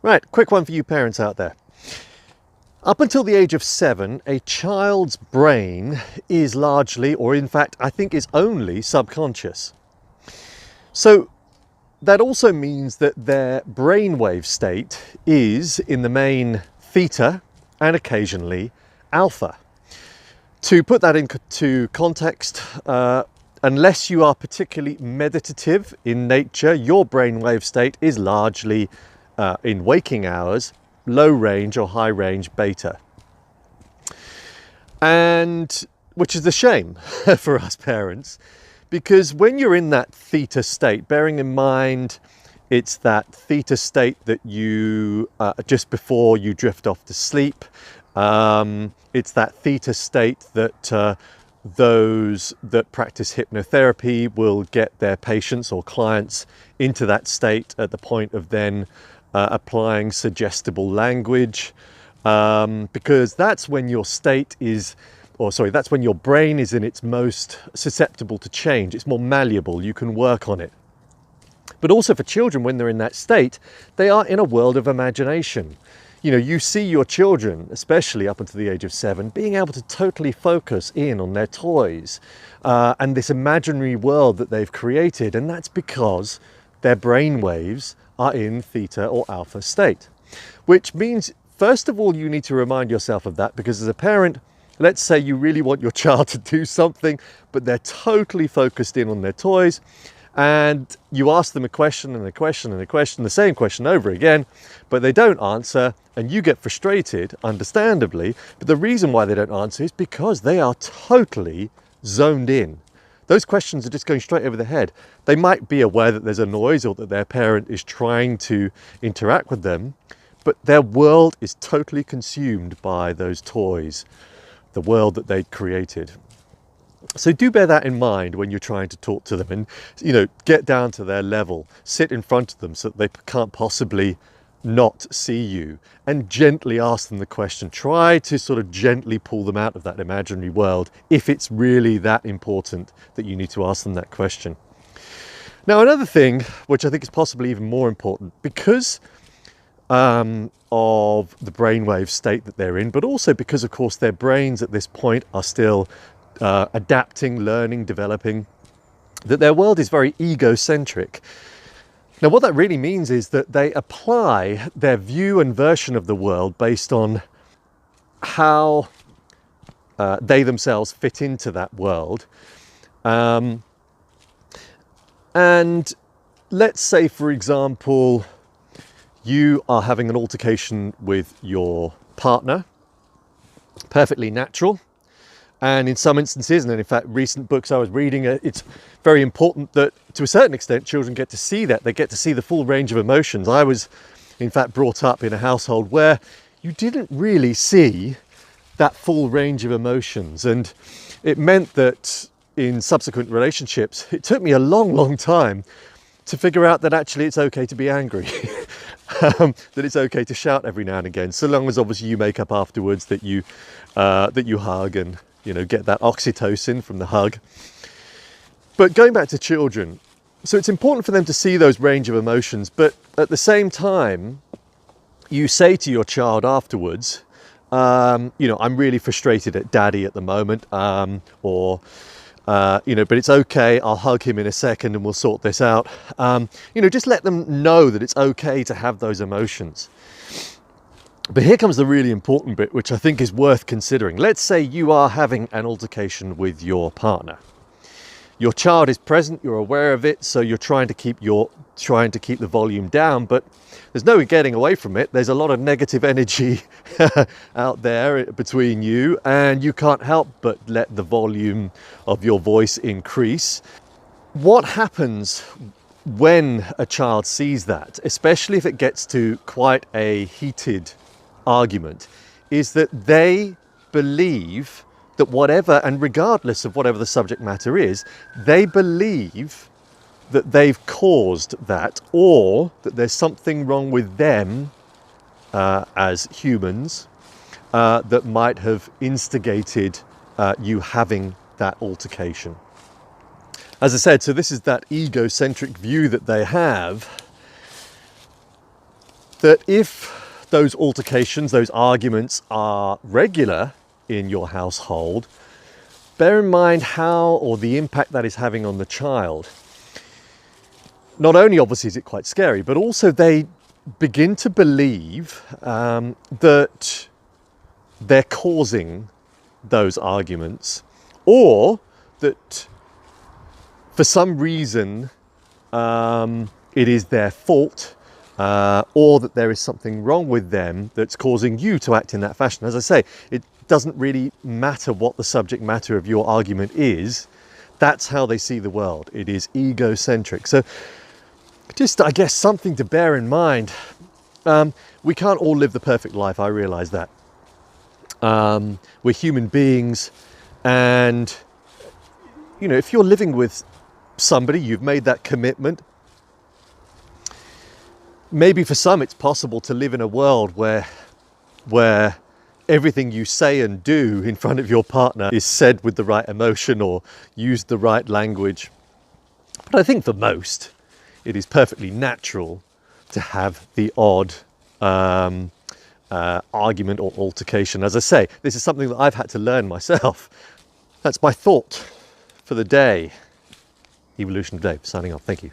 Right, quick one for you parents out there. Up until the age of 7, a child's brain is largely, or in fact, I think is only subconscious. So that also means that their brainwave state is, in the main, theta and occasionally alpha. To put that into context, unless you are particularly meditative in nature, your brainwave state is largely, in waking hours, low range or high range beta. And which is a shame for us parents, because when you're in that theta state, bearing in mind it's that theta state that you, just before you drift off to sleep, it's that theta state that those that practice hypnotherapy will get their patients or clients into that state at the point of then applying suggestible language, because that's when your state is, that's when your brain is in its most susceptible to change. It's more malleable, you can work on it. But also for children, when they're in that state, they are in a world of imagination. You know, you see your children, especially up until the age of 7, being able to totally focus in on their toys and this imaginary world that they've created. And that's because their brain waves are in theta or alpha state, which means, first of all, you need to remind yourself of that, because as a parent, let's say you really want your child to do something, but they're totally focused in on their toys, and you ask them a question and a question and a question, the same question over again, but they don't answer, and you get frustrated, understandably. But the reason why they don't answer is because they are totally zoned in. Those questions are just going straight over their head. They might be aware that there's a noise or that their parent is trying to interact with them, but their world is totally consumed by those toys, the world that they'd created. So do bear that in mind when you're trying to talk to them, and, you know, get down to their level, sit in front of them so that they can't possibly not see you, and gently ask them the question. Try to sort of gently pull them out of that imaginary world if it's really that important that you need to ask them that question. Now, another thing, which I think is possibly even more important, because of the brainwave state that they're in, but also because, of course, their brains at this point are still adapting, learning, developing, that their world is very egocentric. Now, what that really means is that they apply their view and version of the world based on how they themselves fit into that world. And let's say, for example, you are having an altercation with your partner, perfectly natural. And in some instances, and in fact, recent books I was reading, it's very important that, to a certain extent, children get to see that. They get to see the full range of emotions. I was, in fact, brought up in a household where you didn't really see that full range of emotions. And it meant that in subsequent relationships, it took me a long, long time to figure out that actually it's okay to be angry. That it's okay to shout every now and again, so long as obviously you make up afterwards that you hug and, you know, get that oxytocin from the hug. But going back to children, so it's important for them to see those range of emotions, but at the same time, you say to your child afterwards, you know, I'm really frustrated at daddy at the moment, you know, but it's okay, I'll hug him in a second and we'll sort this out. You know, just let them know that it's okay to have those emotions. But here comes the really important bit, which I think is worth considering. Let's say you are having an altercation with your partner. Your child is present, you're aware of it, so you're trying to keep the volume down, but there's no getting away from it. There's a lot of negative energy out there between you, and you can't help but let the volume of your voice increase. What happens when a child sees that, especially if it gets to quite a heated argument, is that they believe that whatever, and regardless of whatever the subject matter is, they believe that they've caused that, or that there's something wrong with them as humans that might have instigated you having that altercation. As I said, so this is that egocentric view that they have. that if those altercations, those arguments are regular in your household, bear in mind how, or the impact that is having on the child. Not only obviously is it quite scary, but also they begin to believe that they're causing those arguments, or that for some reason it is their fault, or that there is something wrong with them that's causing you to act in that fashion. As I say, it doesn't really matter what the subject matter of your argument is. That's how they see the world. It is egocentric. So just, I guess, something to bear in mind. We can't all live the perfect life, I realize that. We're human beings, and if you're living with somebody, you've made that commitment. Maybe for some it's possible to live in a world where everything you say and do in front of your partner is said with the right emotion or used the right language. But I think for most, it is perfectly natural to have the odd argument or altercation. As I say, this is something that I've had to learn myself. That's my thought for the day. Evolution of Dave, signing off. Thank you.